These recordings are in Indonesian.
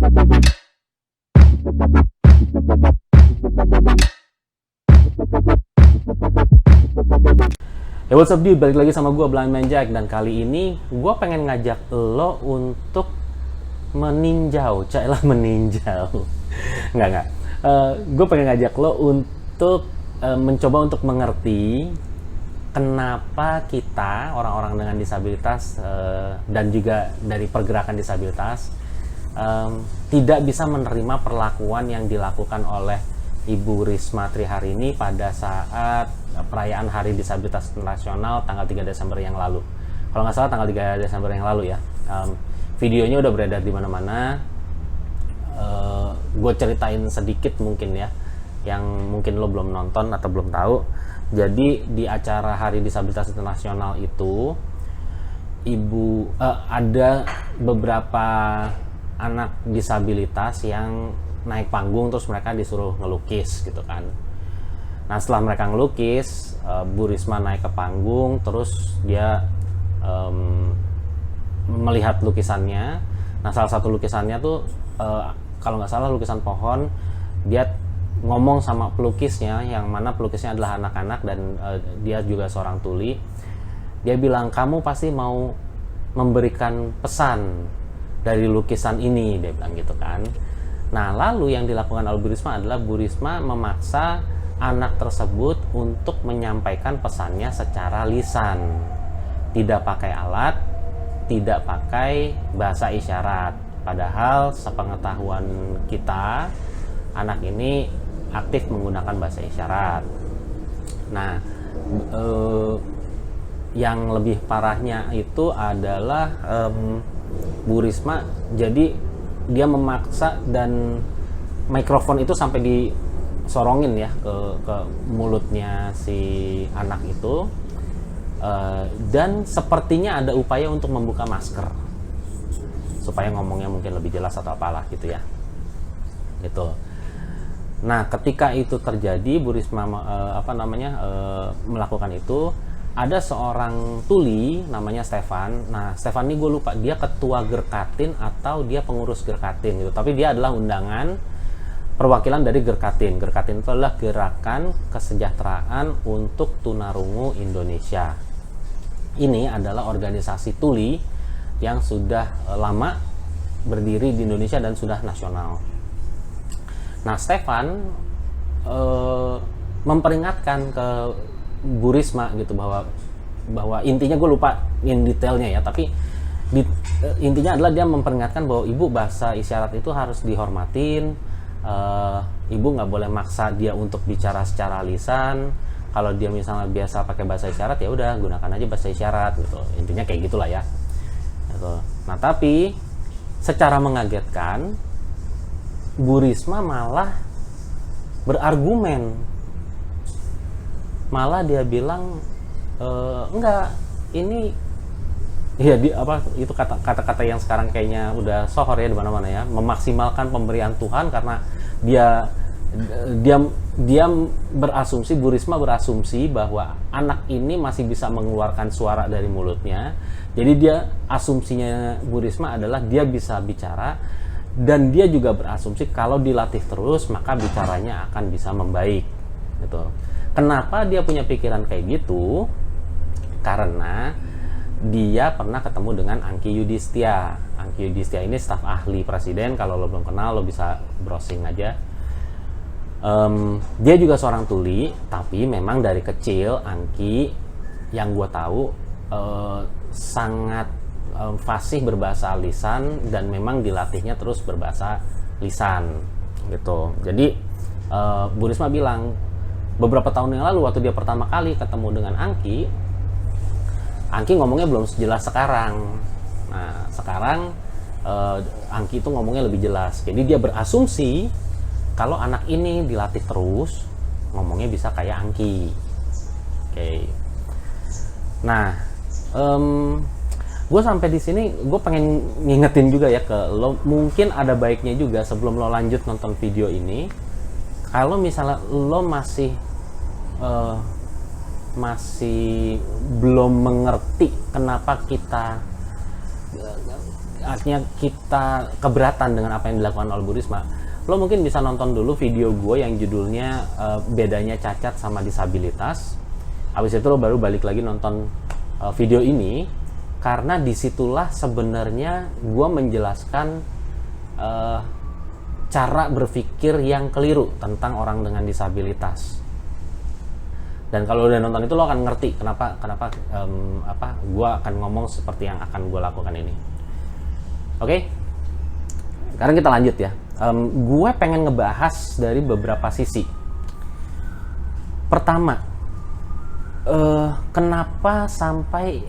Hey, what's up dude, balik lagi sama gue Blind Man Jack. Dan kali ini gue pengen ngajak lo untuk meninjau, meninjau. Enggak. Gue pengen ngajak lo untuk mencoba untuk mengerti kenapa kita, orang-orang dengan disabilitas dan juga dari pergerakan disabilitas, tidak bisa menerima perlakuan yang dilakukan oleh Ibu Risma Triharini pada saat perayaan Hari Disabilitas Nasional tanggal 3 Desember yang lalu. Kalau nggak salah tanggal 3 Desember yang lalu ya. Videonya udah beredar di mana-mana. Gue ceritain sedikit mungkin ya, yang mungkin lo belum nonton atau belum tahu. Jadi di acara Hari Disabilitas Internasional itu, ada beberapa anak disabilitas yang naik panggung, terus mereka disuruh ngelukis gitu kan. Nah setelah mereka ngelukis, Bu Risma naik ke panggung, terus dia melihat lukisannya. Nah salah satu lukisannya tuh kalau nggak salah lukisan pohon. Dia ngomong sama pelukisnya, yang mana pelukisnya adalah anak-anak dan dia juga seorang tuli. Dia bilang, kamu pasti mau memberikan pesan dari lukisan ini, dia bilang gitu kan. Nah lalu yang dilakukan oleh Bu Risma adalah Bu Risma memaksa anak tersebut untuk menyampaikan pesannya secara lisan, tidak pakai alat, tidak pakai bahasa isyarat. Padahal sepengetahuan kita, anak ini aktif menggunakan bahasa isyarat. Nah yang lebih parahnya itu adalah Bu Risma, jadi dia memaksa dan mikrofon itu sampai disorongin ya ke mulutnya si anak itu, dan sepertinya ada upaya untuk membuka masker supaya ngomongnya mungkin lebih jelas atau apalah gitu ya gitu. Nah ketika itu terjadi, Bu Risma melakukan itu, ada seorang tuli namanya Stefan. Nah Stefan ini gue lupa dia ketua Gerkatin atau dia pengurus Gerkatin gitu, tapi dia adalah undangan perwakilan dari Gerkatin. Gerkatin itu adalah Gerakan Kesejahteraan untuk Tunarungu Indonesia. Ini adalah organisasi tuli yang sudah lama berdiri di Indonesia dan sudah nasional. Nah Stefan memperingatkan ke Bu Risma gitu bahwa intinya gue lupa in detailnya ya, tapi intinya adalah dia memperingatkan bahwa ibu, bahasa isyarat itu harus dihormatin. Ibu nggak boleh maksa dia untuk bicara secara lisan. Kalau dia misalnya biasa pakai bahasa isyarat, ya udah gunakan aja bahasa isyarat gitu. Intinya kayak gitulah ya gitu. Nah tapi secara mengagetkan Bu Risma malah berargumen. Malah dia bilang enggak, ini ya itu kata-kata yang sekarang kayaknya udah sohor ya di mana-mana ya, memaksimalkan pemberian Tuhan, karena dia berasumsi, Bu Risma berasumsi bahwa anak ini masih bisa mengeluarkan suara dari mulutnya. Jadi dia, asumsinya Bu Risma adalah dia bisa bicara, dan dia juga berasumsi kalau dilatih terus maka bicaranya akan bisa membaik gitu. Kenapa dia punya pikiran kayak gitu? Karena dia pernah ketemu dengan Angki Yudhistia. Angki Yudhistia ini staf ahli presiden. Kalau lo belum kenal, lo bisa browsing aja. Dia juga seorang tuli, tapi memang dari kecil Angki, yang gue tahu, sangat fasih berbahasa lisan, dan memang dilatihnya terus berbahasa lisan gitu. Jadi Bu Risma bilang, beberapa tahun yang lalu waktu dia pertama kali ketemu dengan Angki ngomongnya belum sejelas sekarang. Nah sekarang Angki itu ngomongnya lebih jelas. Jadi dia berasumsi kalau anak ini dilatih terus ngomongnya bisa kayak Angki. Oke. Nah gue sampai di sini gue pengen ngingetin juga ya ke lo, mungkin ada baiknya juga sebelum lo lanjut nonton video ini, kalau misalnya lo masih belum mengerti kenapa kita artinya kita keberatan dengan apa yang dilakukan oleh Bu Risma, lo mungkin bisa nonton dulu video gue yang judulnya bedanya cacat sama disabilitas. Habis itu lo baru balik lagi nonton video ini, karena disitulah sebenarnya gue menjelaskan cara berpikir yang keliru tentang orang dengan disabilitas. Dan kalau udah nonton itu lo akan ngerti kenapa gue akan ngomong seperti yang akan gue lakukan ini. Oke, sekarang kita lanjut ya. Gue pengen ngebahas dari beberapa sisi. Pertama, kenapa sampai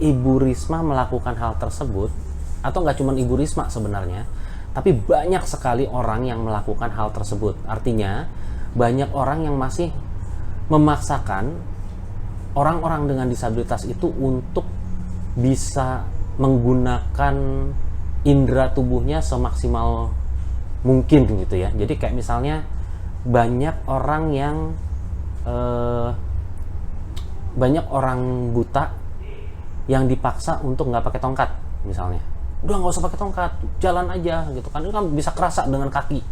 Ibu Risma melakukan hal tersebut, atau nggak cuma Ibu Risma sebenarnya, tapi banyak sekali orang yang melakukan hal tersebut. Artinya banyak orang yang masih memaksakan orang-orang dengan disabilitas itu untuk bisa menggunakan indera tubuhnya semaksimal mungkin gitu ya. Jadi kayak misalnya banyak orang yang banyak orang buta yang dipaksa untuk nggak pakai tongkat misalnya. Udah nggak usah pakai tongkat, jalan aja gitu kan. Ini kan bisa kerasa dengan kaki,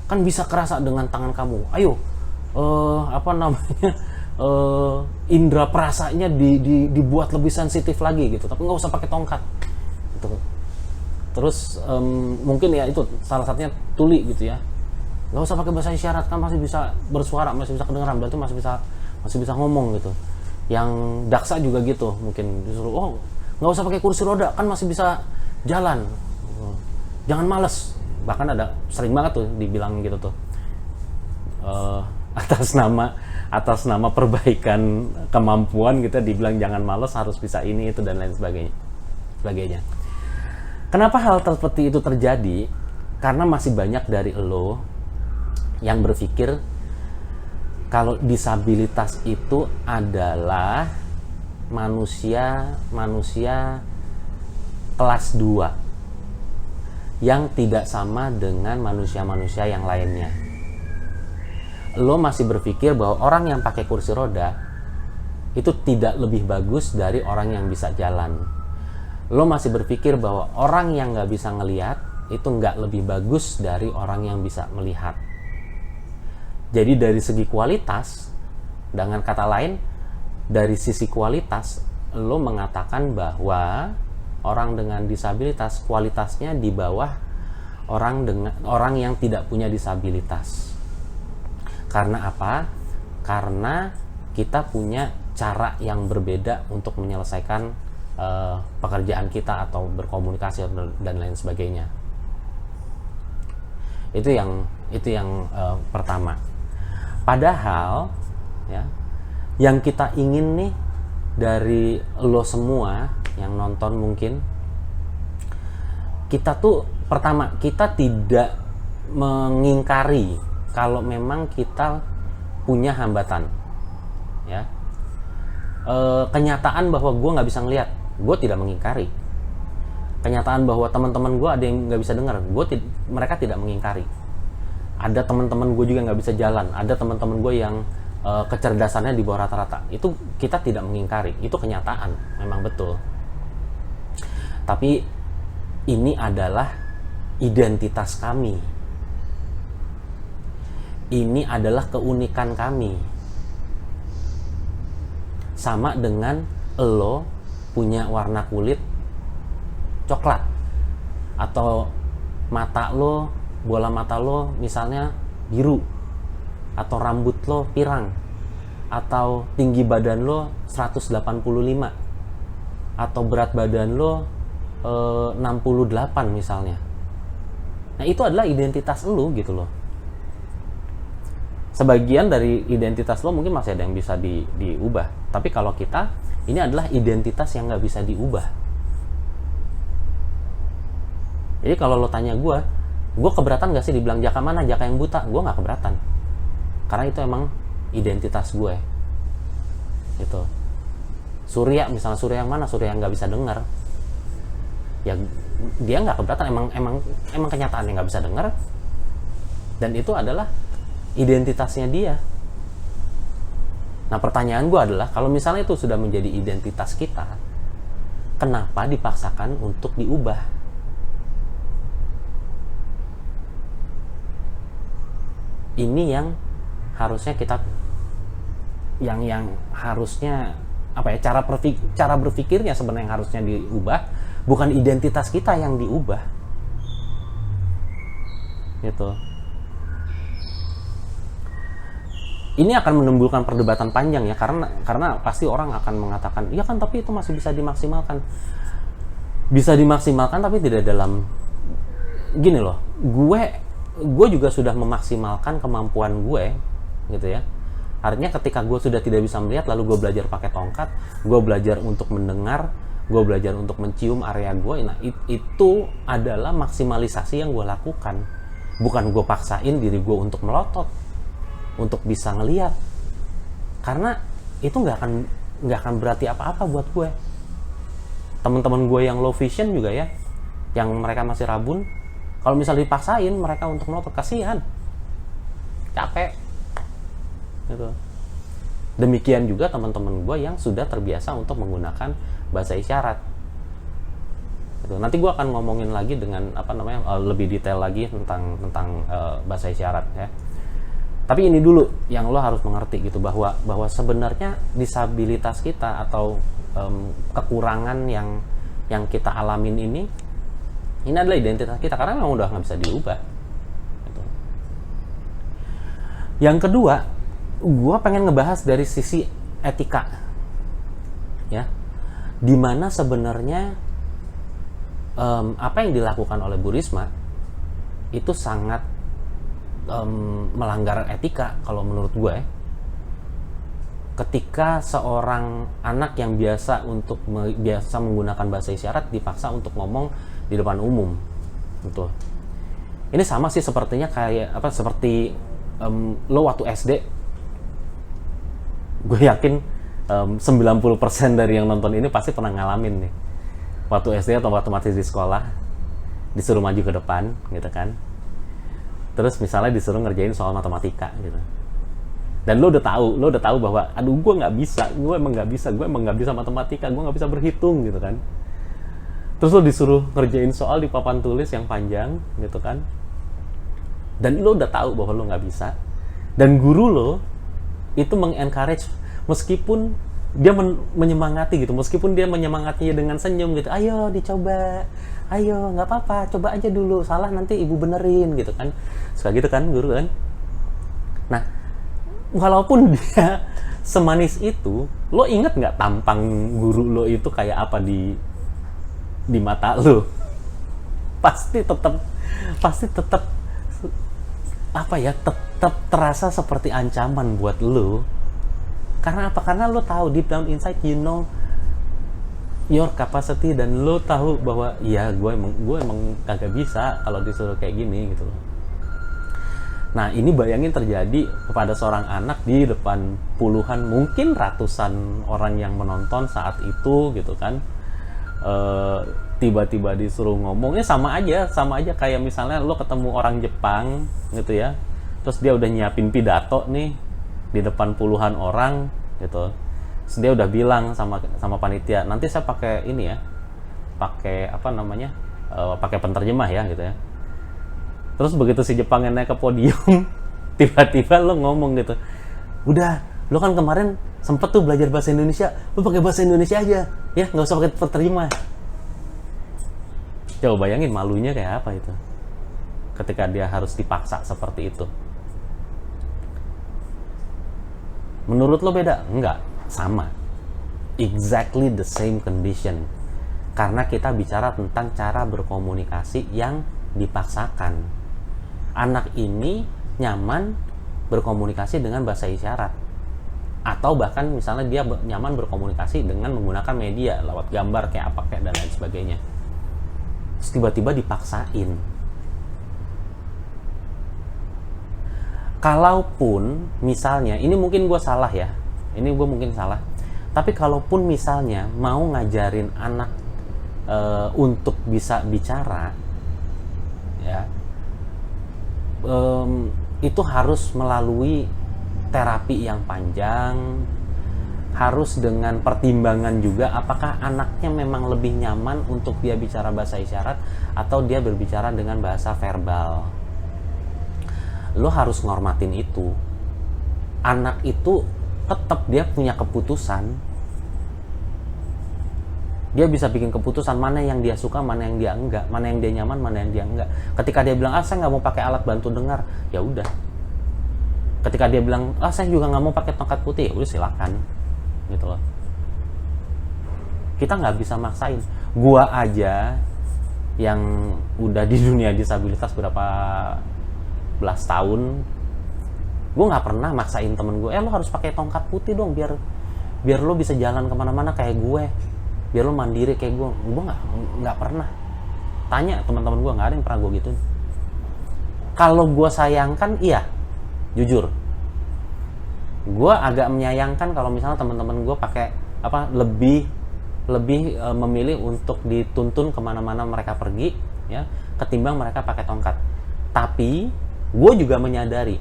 kan bisa kerasa dengan tangan kamu. Ayo, indera perasanya dibuat lebih sensitif lagi gitu, tapi nggak usah pakai tongkat gitu. Terus mungkin ya itu salah satunya tuli gitu ya, nggak usah pakai bahasa isyarat, kan masih bisa bersuara, masih bisa kedengeran, berarti masih bisa ngomong gitu. Yang daksa juga gitu, mungkin disuruh nggak usah pakai kursi roda, kan masih bisa jalan, jangan males. Bahkan ada sering banget tuh dibilang gitu tuh, atas nama perbaikan kemampuan kita dibilang jangan males, harus bisa ini itu dan lain sebagainya. Kenapa hal seperti itu terjadi? Karena masih banyak dari lo yang berpikir kalau disabilitas itu adalah manusia kelas 2 yang tidak sama dengan manusia-manusia yang lainnya. Lo masih berpikir bahwa orang yang pakai kursi roda itu tidak lebih bagus dari orang yang bisa jalan. Lo masih berpikir bahwa orang yang nggak bisa ngelihat itu nggak lebih bagus dari orang yang bisa melihat. Jadi dari segi kualitas, dengan kata lain, dari sisi kualitas, lo mengatakan bahwa orang dengan disabilitas kualitasnya di bawah orang yang tidak punya disabilitas. Karena apa? Karena kita punya cara yang berbeda untuk menyelesaikan pekerjaan kita atau berkomunikasi dan lain sebagainya. Itu yang pertama. Padahal ya, yang kita ingin nih dari lo semua yang nonton, mungkin kita tuh pertama, kita tidak mengingkari kalau memang kita punya hambatan ya. Kenyataan bahwa gue nggak bisa ngelihat, gue tidak mengingkari. Kenyataan bahwa teman-teman gue ada yang nggak bisa dengar, mereka tidak mengingkari. Ada teman-teman gue juga nggak bisa jalan, ada teman-teman gue yang kecerdasannya di bawah rata-rata. Itu kita tidak mengingkari, itu kenyataan, memang betul. Tapi ini adalah identitas kami. Ini adalah keunikan kami. Sama dengan lo punya warna kulit coklat, atau bola mata lo misalnya biru, atau rambut lo pirang, atau tinggi badan lo 185, atau berat badan lo 68 misalnya. Nah, itu adalah identitas lo gitu loh. Sebagian dari identitas lo mungkin masih ada yang bisa diubah, tapi kalau kita, ini adalah identitas yang nggak bisa diubah. Jadi kalau lo tanya gue keberatan nggak sih dibilang Jaka mana, Jaka yang buta? Gue nggak keberatan, karena itu emang identitas gue. Itu Surya, misalnya Surya yang mana? Surya yang nggak bisa dengar. Ya dia nggak keberatan, emang kenyataannya nggak bisa dengar, dan itu adalah identitasnya dia. Nah, pertanyaan gue adalah, kalau misalnya itu sudah menjadi identitas kita, kenapa dipaksakan untuk diubah? Ini yang harusnya kita yang harusnya apa ya, cara berpikirnya sebenarnya yang harusnya diubah, bukan identitas kita yang diubah gitu. Ini akan menimbulkan perdebatan panjang ya, karena pasti orang akan mengatakan, ya kan tapi itu masih bisa dimaksimalkan. Bisa dimaksimalkan tapi tidak dalam, gini loh, gue juga sudah memaksimalkan kemampuan gue gitu ya. Artinya ketika gue sudah tidak bisa melihat, lalu gue belajar pakai tongkat, gue belajar untuk mendengar, gue belajar untuk mencium area gue. Nah itu adalah maksimalisasi yang gue lakukan, bukan gue paksain diri gue untuk melotot, untuk bisa ngelihat, karena itu nggak akan berarti apa-apa buat gue. Teman-teman gue yang low vision juga ya, yang mereka masih rabun, kalau misal dipaksain mereka untuk melotot, kasihan, capek gitu. Demikian juga teman-teman gue yang sudah terbiasa untuk menggunakan bahasa isyarat gitu. Nanti gue akan ngomongin lagi dengan lebih detail lagi tentang bahasa isyarat ya. Tapi ini dulu yang lo harus mengerti gitu, bahwa sebenarnya disabilitas kita atau kekurangan yang kita alamin ini adalah identitas kita, karena memang udah nggak bisa diubah gitu. Yang kedua, gue pengen ngebahas dari sisi etika ya, dimana sebenarnya apa yang dilakukan oleh Bu Risma itu sangat melanggar etika kalau menurut gue. Ketika seorang anak yang biasa menggunakan bahasa isyarat dipaksa untuk ngomong di depan umum gitu. Ini sama sih sepertinya kayak seperti lo waktu SD. Gue yakin 90% dari yang nonton ini pasti pernah ngalamin nih, waktu SD atau waktu masih di sekolah disuruh maju ke depan gitu kan, terus misalnya disuruh ngerjain soal matematika gitu, dan lo udah tahu bahwa aduh gue emang nggak bisa matematika, gue nggak bisa berhitung gitu kan. Terus lo disuruh ngerjain soal di papan tulis yang panjang gitu kan, dan lo udah tahu bahwa lo nggak bisa, dan guru lo itu mengencourage, meskipun dia menyemangati gitu, meskipun dia menyemangatinya dengan senyum gitu, ayo dicoba, ayo nggak apa-apa, coba aja dulu, salah nanti ibu benerin gitu kan, suka gitu kan guru kan. Nah walaupun dia semanis itu, lo inget nggak tampang guru lo itu kayak apa di mata lo? Pasti tetap apa ya, tetap terasa seperti ancaman buat lo. Karena apa? Karena lo tahu deep down inside, you know your capacity, dan lo tahu bahwa ya gue emang kagak bisa kalau disuruh kayak gini gitu. Nah ini bayangin terjadi kepada seorang anak di depan puluhan, mungkin ratusan orang yang menonton saat itu gitu kan. Tiba-tiba disuruh ngomongnya sama aja kayak misalnya lo ketemu orang Jepang gitu ya, terus dia udah nyiapin pidato nih di depan puluhan orang gitu, terus dia udah bilang sama panitia, nanti saya pakai ini ya, pakai pakai penterjemah ya gitu ya. Terus begitu si Jepangnya naik ke podium, tiba-tiba lo ngomong gitu, udah, lo kan kemarin sempet tuh belajar bahasa Indonesia, lo pakai bahasa Indonesia aja ya, nggak usah pakai penterjemah. Coba bayangin malunya kayak apa itu ketika dia harus dipaksa seperti itu. Menurut lo beda? Enggak, sama, exactly the same condition, karena kita bicara tentang cara berkomunikasi yang dipaksakan. Anak ini nyaman berkomunikasi dengan bahasa isyarat, atau bahkan misalnya dia nyaman berkomunikasi dengan menggunakan media lewat gambar kayak apa kayak dan lain sebagainya. Terus tiba-tiba dipaksain. Kalaupun misalnya, ini mungkin gue salah ya, tapi kalaupun misalnya mau ngajarin anak untuk bisa bicara ya, itu harus melalui terapi yang panjang, harus dengan pertimbangan juga apakah anaknya memang lebih nyaman untuk dia bicara bahasa isyarat atau dia berbicara dengan bahasa verbal. lo harus ngormatin itu. Anak itu tetap dia punya keputusan. Dia bisa bikin keputusan mana yang dia suka, mana yang dia enggak, mana yang dia nyaman, mana yang dia enggak. Ketika dia bilang, saya nggak mau pakai alat bantu dengar, ya udah. Ketika dia bilang, saya juga nggak mau pakai tongkat putih, ya udah silakan, gitu loh. Kita nggak bisa maksain. Gua aja yang udah di dunia disabilitas berapa belas tahun, gue nggak pernah maksain temen gue, lo harus pakai tongkat putih dong biar lo bisa jalan kemana-mana kayak gue, biar lo mandiri kayak gue nggak pernah. Tanya teman-teman gue, nggak ada yang pernah gue gituin. Kalau gue sayangkan, iya, jujur, gue agak menyayangkan kalau misalnya teman-teman gue pakai lebih memilih untuk dituntun kemana-mana mereka pergi, ya, ketimbang mereka pakai tongkat. Tapi gue juga menyadari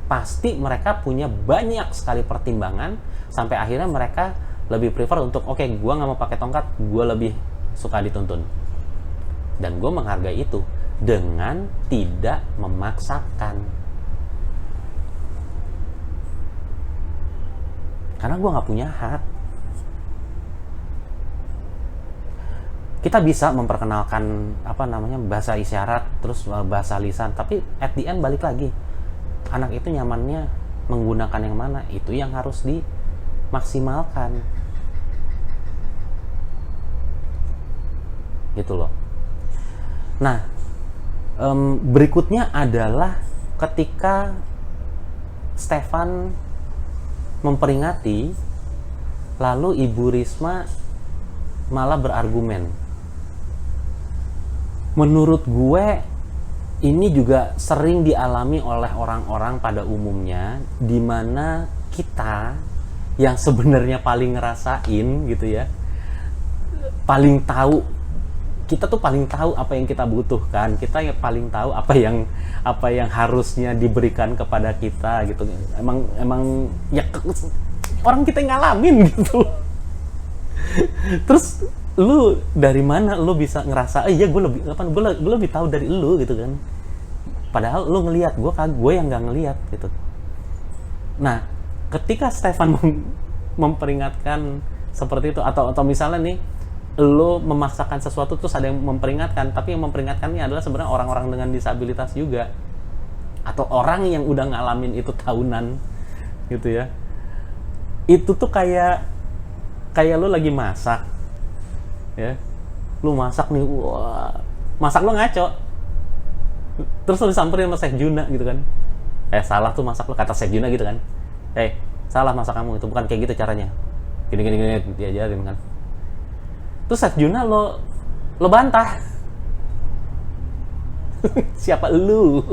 pasti mereka punya banyak sekali pertimbangan sampai akhirnya mereka lebih prefer untuk oke, gue nggak mau pakai tongkat, gue lebih suka dituntun. Dan gue menghargai itu dengan tidak memaksakan, karena gue nggak punya hak. Kita bisa memperkenalkan bahasa isyarat, terus bahasa lisan, tapi at the end balik lagi, anak itu nyamannya menggunakan yang mana, itu yang harus dimaksimalkan, gitu loh. Nah, berikutnya adalah ketika Stefan memperingati, lalu Ibu Risma malah berargumen. Menurut gue ini juga sering dialami oleh orang-orang pada umumnya, di mana kita yang sebenarnya paling ngerasain gitu ya, paling tahu, kita tuh paling tahu apa yang kita butuhkan, kita yang paling tahu apa yang harusnya diberikan kepada kita gitu. Emang ya orang kita ngalamin gitu. Terus lu dari mana lu bisa ngerasa iya gue lebih tahu dari lu gitu kan, padahal lu ngelihat, gue yang nggak ngelihat gitu. Nah, ketika Stefan memperingatkan seperti itu, atau misalnya nih lu memaksakan sesuatu terus ada yang memperingatkan, tapi yang memperingatkannya adalah sebenarnya orang-orang dengan disabilitas juga, atau orang yang udah ngalamin itu tahunan gitu ya. Itu tuh kayak lu lagi masak ya, lu masak nih, wah, masak lu ngaco, terus lu disamperin sama Chef Juna gitu kan, salah tuh masak lu, kata Chef Juna gitu kan, salah masak kamu, itu bukan kayak gitu caranya, gini diajarin kan. Terus Chef Juna lo bantah. Siapa lu?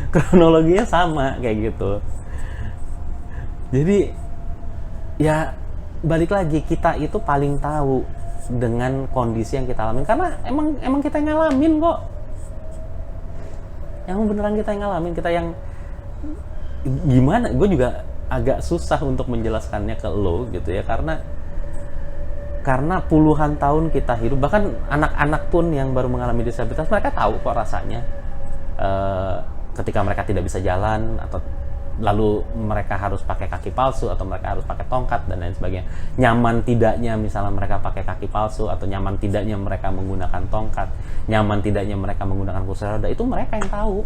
Kronologinya sama kayak gitu. Jadi ya balik lagi, kita itu paling tahu dengan kondisi yang kita alamin, karena emang kita yang ngalamin kok. Yang beneran kita yang ngalamin, kita yang gimana, gue juga agak susah untuk menjelaskannya ke lo gitu ya, karena puluhan tahun kita hidup, bahkan anak-anak pun yang baru mengalami disabilitas, mereka tahu kok rasanya ketika mereka tidak bisa jalan, atau lalu mereka harus pakai kaki palsu, atau mereka harus pakai tongkat dan lain sebagainya. Nyaman tidaknya misalnya mereka pakai kaki palsu, atau nyaman tidaknya mereka menggunakan tongkat, nyaman tidaknya mereka menggunakan kursi roda, itu mereka yang tahu.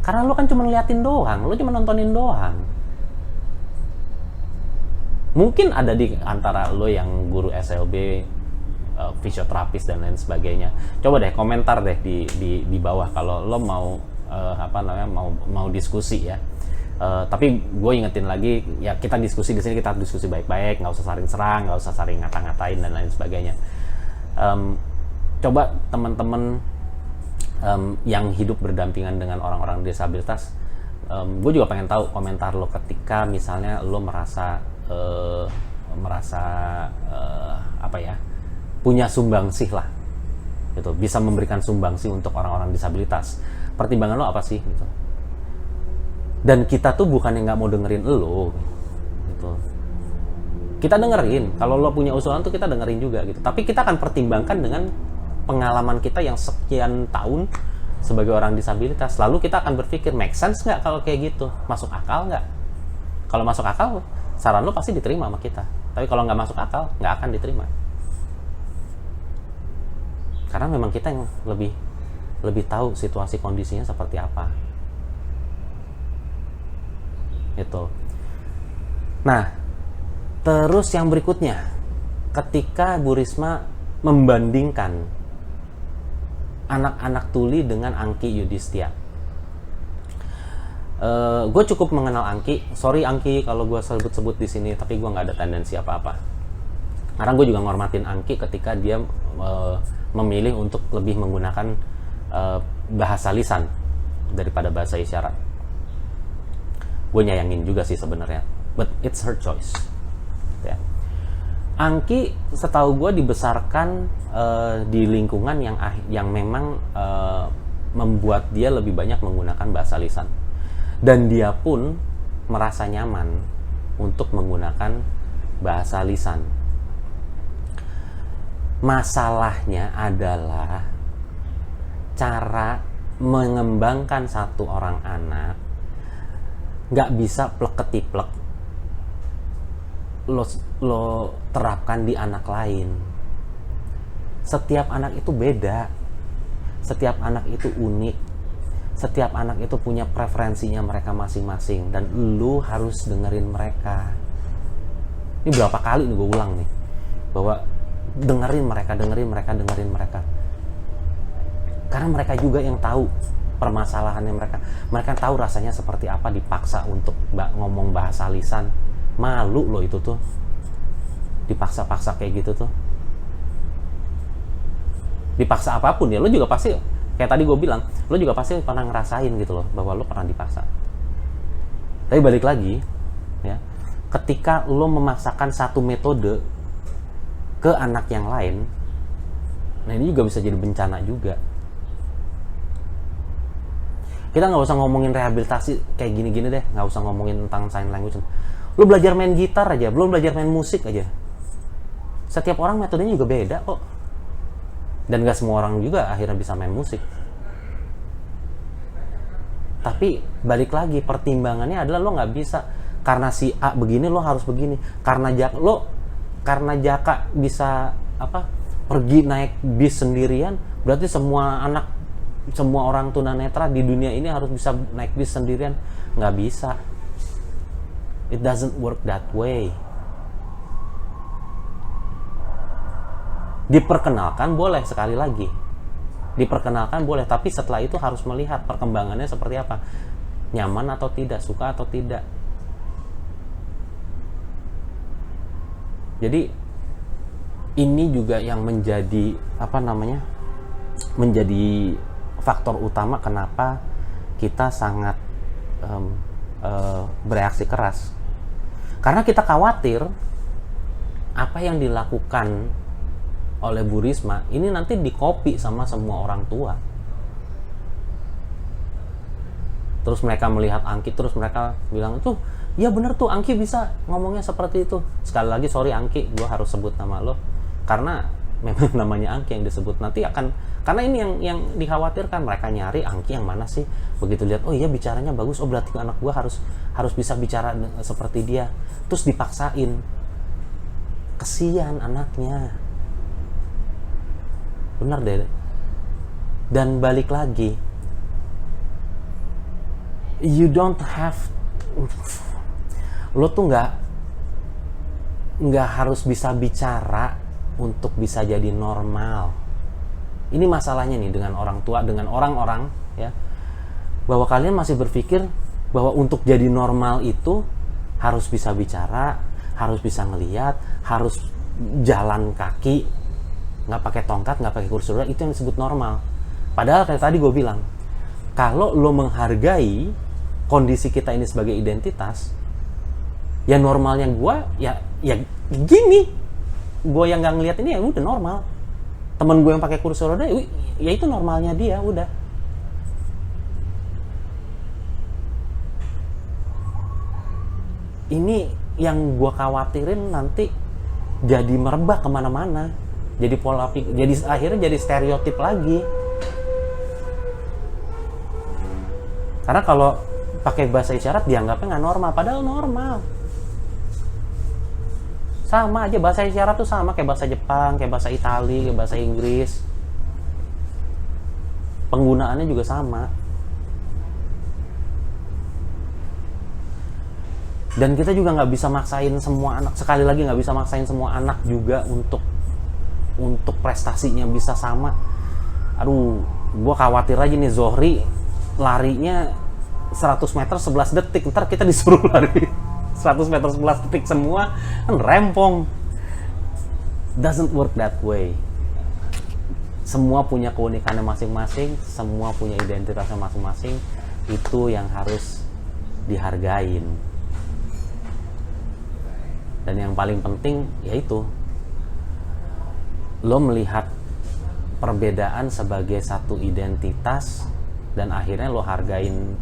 Karena lu kan cuma ngeliatin doang, lu cuma nontonin doang. Mungkin ada di antara lo yang guru SLB, fisioterapis dan lain sebagainya. Coba deh komentar deh di bawah kalau lo mau mau diskusi ya. Tapi gue ingetin lagi ya, kita diskusi di sini, kita diskusi baik-baik, nggak usah saling serang, nggak usah saling ngata-ngatain dan lain sebagainya. Coba teman-teman yang hidup berdampingan dengan orang-orang disabilitas, gue juga pengen tahu komentar lo ketika misalnya lo merasa punya sumbangsih lah gitu, bisa memberikan sumbangsih untuk orang-orang disabilitas. Pertimbangan lo apa sih gitu? Dan kita tuh bukan yang nggak mau dengerin lo gitu, kita dengerin. Kalau lo punya usulan tuh kita dengerin juga gitu, tapi kita akan pertimbangkan dengan pengalaman kita yang sekian tahun sebagai orang disabilitas, lalu kita akan berpikir, make sense nggak kalau kayak gitu? Masuk akal nggak? Kalau masuk akal, saran lo pasti diterima sama kita. Tapi kalau nggak masuk akal, nggak akan diterima. Karena memang kita yang lebih tahu situasi kondisinya seperti apa. Itu. Nah, terus yang berikutnya, ketika Bu Risma membandingkan anak-anak tuli dengan Angki Yudhistia. Gue cukup mengenal Angki. Sorry Angki kalau gue sebut-sebut di sini, tapi gue nggak ada tendensi apa-apa. Karena gue juga ngormatin Angki ketika dia memilih untuk lebih menggunakan bahasa lisan daripada bahasa isyarat. Gue nyayangin juga sih sebenarnya, but it's her choice. Ya. Angki setahu gue dibesarkan di lingkungan yang memang membuat dia lebih banyak menggunakan bahasa lisan, dan dia pun merasa nyaman untuk menggunakan bahasa lisan. Masalahnya adalah cara mengembangkan satu orang anak nggak bisa plek-ketiplek lo terapkan di anak lain. Setiap anak itu beda, setiap anak itu unik, setiap anak itu punya preferensinya mereka masing-masing, dan lu harus dengerin mereka. Ini berapa kali nih gue ulang nih, bahwa dengerin mereka, karena mereka juga yang tahu permasalahannya mereka. Mereka tahu rasanya seperti apa dipaksa untuk ngomong bahasa lisan. Malu loh itu tuh, dipaksa-paksa kayak gitu tuh. Dipaksa apapun ya, lo juga pasti, kayak tadi gue bilang, lo juga pasti pernah ngerasain gitu loh, bahwa lo pernah dipaksa. Tapi balik lagi ya, ketika lo memaksakan satu metode ke anak yang lain, nah ini juga bisa jadi bencana juga. Kita nggak usah ngomongin rehabilitasi kayak gini-gini deh, nggak usah ngomongin tentang sign language. Lo belajar main gitar aja, belum belajar main musik aja. Setiap orang metodenya juga beda kok. Dan gak semua orang juga akhirnya bisa main musik. Tapi balik lagi, pertimbangannya adalah lo nggak bisa karena si A begini lo harus begini. Karena Jaka bisa pergi naik bis sendirian, berarti semua orang tunanetra di dunia ini harus bisa naik bis sendirian. Nggak bisa. It doesn't work that way. Diperkenalkan boleh, sekali lagi, diperkenalkan boleh, tapi setelah itu harus melihat perkembangannya seperti apa, nyaman atau tidak, suka atau tidak. Jadi ini juga yang menjadi menjadi faktor utama kenapa kita sangat bereaksi keras, karena kita khawatir apa yang dilakukan oleh Bu Risma ini nanti dikopi sama semua orang tua. Terus mereka melihat Angki, terus mereka bilang, tuh ya bener tuh Angki bisa ngomongnya seperti itu. Sekali lagi sorry Angki, gue harus sebut nama lo karena memang namanya Angki yang disebut. Nanti karena ini yang dikhawatirkan, mereka nyari Angki yang mana sih. Begitu lihat, oh iya bicaranya bagus, oh berarti anak gue harus bisa bicara seperti dia. Terus dipaksain, kesian anaknya. Bener deh. Dan balik lagi, you don't have, lo tuh nggak harus bisa bicara untuk bisa jadi normal. Ini masalahnya nih dengan orang tua, dengan orang-orang ya, bahwa kalian masih berpikir bahwa untuk jadi normal itu harus bisa bicara, harus bisa ngelihat, harus jalan kaki, nggak pakai tongkat, nggak pakai kursi roda, itu yang disebut normal. Padahal kayak tadi gue bilang, kalau lo menghargai kondisi kita ini sebagai identitas, ya normalnya gue ya gini, gue yang nggak ngelihat ini ya udah normal. Temen gue yang pakai kursi roda ya itu normalnya dia, udah. Ini yang gue khawatirin nanti jadi merebak kemana-mana, jadi pola pikir, jadi akhirnya jadi stereotip lagi. Karena kalau pakai bahasa isyarat dianggapnya nggak normal, padahal normal. Sama aja, bahasa isyarat tuh sama kayak bahasa Jepang, kayak bahasa Itali, kayak bahasa Inggris. Penggunaannya juga sama. Dan kita juga nggak bisa maksain semua anak, sekali lagi nggak bisa maksain semua anak juga untuk prestasinya bisa sama. Aduh, gue khawatir aja nih Zohri larinya 100 meter 11 detik, ntar kita disuruh lari 100 meter 11 detik semua, kan rempong. Doesn't work that way. Semua punya keunikannya masing-masing, semua punya identitasnya masing-masing. Itu yang harus dihargain. Dan yang paling penting yaitu lo melihat perbedaan sebagai satu identitas, dan akhirnya lo hargain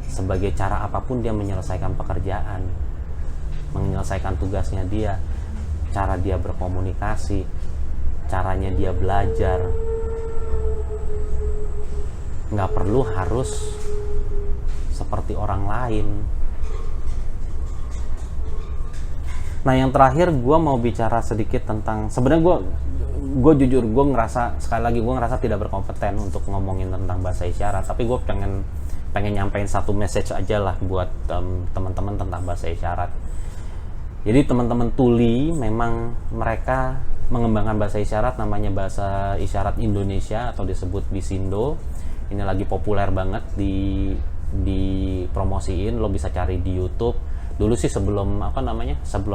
sebagai cara apapun dia menyelesaikan pekerjaan, menyelesaikan tugasnya dia, cara dia berkomunikasi, caranya dia belajar. Nggak perlu harus seperti orang lain. Nah, yang terakhir gue mau bicara sedikit tentang, sebenarnya gue jujur, gue ngerasa, sekali lagi gue ngerasa tidak berkompeten untuk ngomongin tentang bahasa isyarat, tapi gue pengen nyampein satu message aja lah buat teman-teman tentang bahasa isyarat. Jadi teman-teman tuli memang mereka mengembangkan bahasa isyarat, namanya bahasa isyarat Indonesia atau disebut Bisindo. Ini lagi populer banget dipromosiin, lo bisa cari di YouTube. Dulu sih sebelum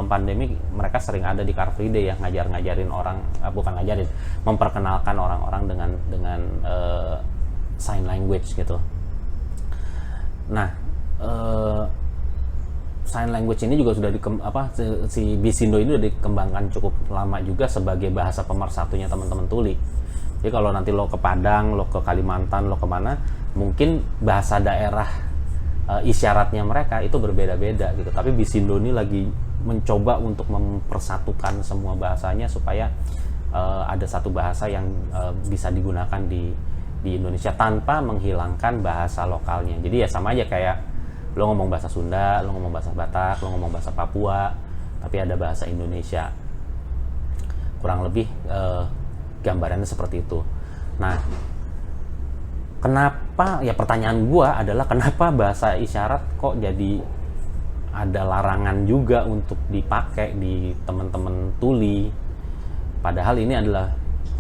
pandemi mereka sering ada di Car Free Day ya, ngajarin orang, memperkenalkan orang-orang dengan sign language gitu. Nah, sign language ini juga sudah si Bisindo ini sudah dikembangkan cukup lama juga sebagai bahasa pemersatunya teman-teman tuli. Jadi kalau nanti lo ke Padang, lo ke Kalimantan, lo kemana, mungkin bahasa daerah isyaratnya mereka itu berbeda-beda gitu. Tapi Bisindo ini lagi mencoba untuk mempersatukan semua bahasanya supaya ada satu bahasa yang bisa digunakan di Indonesia tanpa menghilangkan bahasa lokalnya. Jadi ya sama aja kayak lo ngomong bahasa Sunda, lo ngomong bahasa Batak, lo ngomong bahasa Papua, tapi ada bahasa Indonesia. Kurang lebih gambarannya seperti itu. Nah, kenapa, ya pertanyaan gua adalah kenapa bahasa isyarat kok jadi ada larangan juga untuk dipakai di teman-teman tuli, padahal ini adalah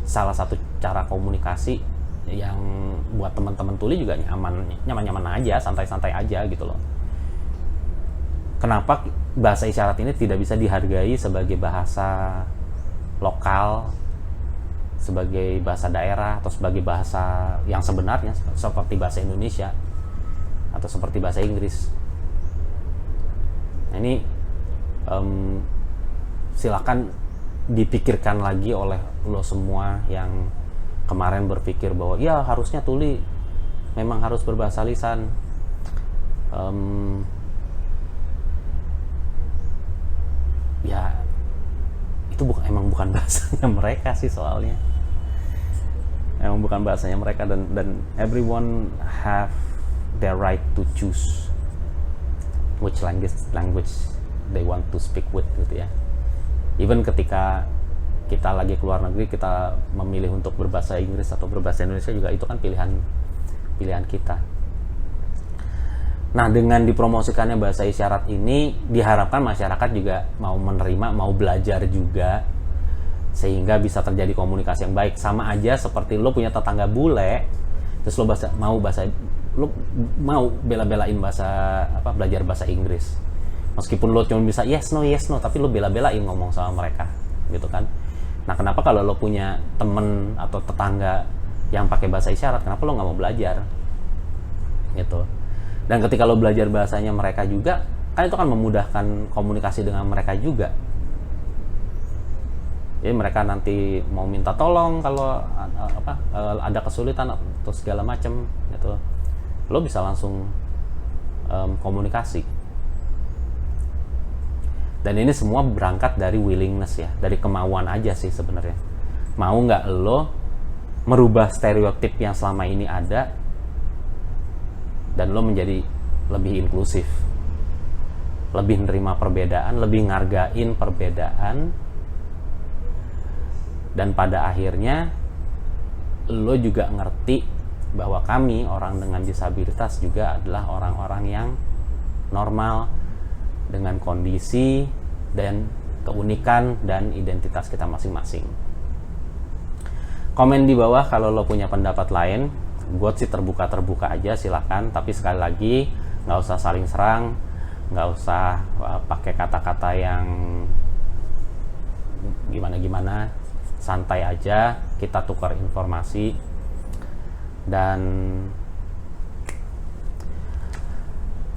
salah satu cara komunikasi yang buat teman-teman tuli juga nyaman-nyaman aja, santai-santai aja gitu loh. Kenapa bahasa isyarat ini tidak bisa dihargai sebagai bahasa lokal, sebagai bahasa daerah, atau sebagai bahasa yang sebenarnya seperti bahasa Indonesia atau seperti bahasa Inggris? Nah, ini silakan dipikirkan lagi oleh lo semua yang kemarin berpikir bahwa ya harusnya tuli memang harus berbahasa lisan. Ya itu emang bukan bahasanya mereka sih, soalnya emang bukan bahasanya mereka, dan everyone have their right to choose which language they want to speak with gitu ya. Even ketika kita lagi keluar negeri, kita memilih untuk berbahasa Inggris atau berbahasa Indonesia juga, itu kan pilihan kita. Nah, dengan dipromosikannya bahasa isyarat ini, diharapkan masyarakat juga mau menerima, mau belajar juga, sehingga bisa terjadi komunikasi yang baik. Sama aja seperti lo punya tetangga bule, terus lo mau bela-belain belajar bahasa Inggris, meskipun lo cuma bisa yes no, tapi lo bela-belain ngomong sama mereka gitu kan. Nah, kenapa kalau lo punya temen atau tetangga yang pakai bahasa isyarat, kenapa lo nggak mau belajar gitu? Dan ketika lo belajar bahasanya mereka juga, kan itu kan memudahkan komunikasi dengan mereka juga. Jadi mereka nanti mau minta tolong kalau ada kesulitan atau segala macam gitu, lo bisa langsung komunikasi. Dan ini semua berangkat dari willingness ya, dari kemauan aja sih sebenarnya. Mau nggak lo merubah stereotip yang selama ini ada dan lo menjadi lebih inklusif, lebih nerima perbedaan, lebih ngargain perbedaan, dan pada akhirnya lo juga ngerti bahwa kami orang dengan disabilitas juga adalah orang-orang yang normal dengan kondisi dan keunikan dan identitas kita masing-masing. Komen di bawah kalau lo punya pendapat lain. Gue sih terbuka aja, silahkan. Tapi sekali lagi, nggak usah saling serang, nggak usah pakai kata-kata yang gimana-gimana. Santai aja, kita tukar informasi. Dan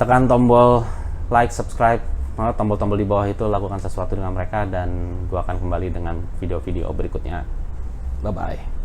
tekan tombol like, subscribe, tombol-tombol di bawah itu, lakukan sesuatu dengan mereka, dan gue akan kembali dengan video-video berikutnya. Bye-bye.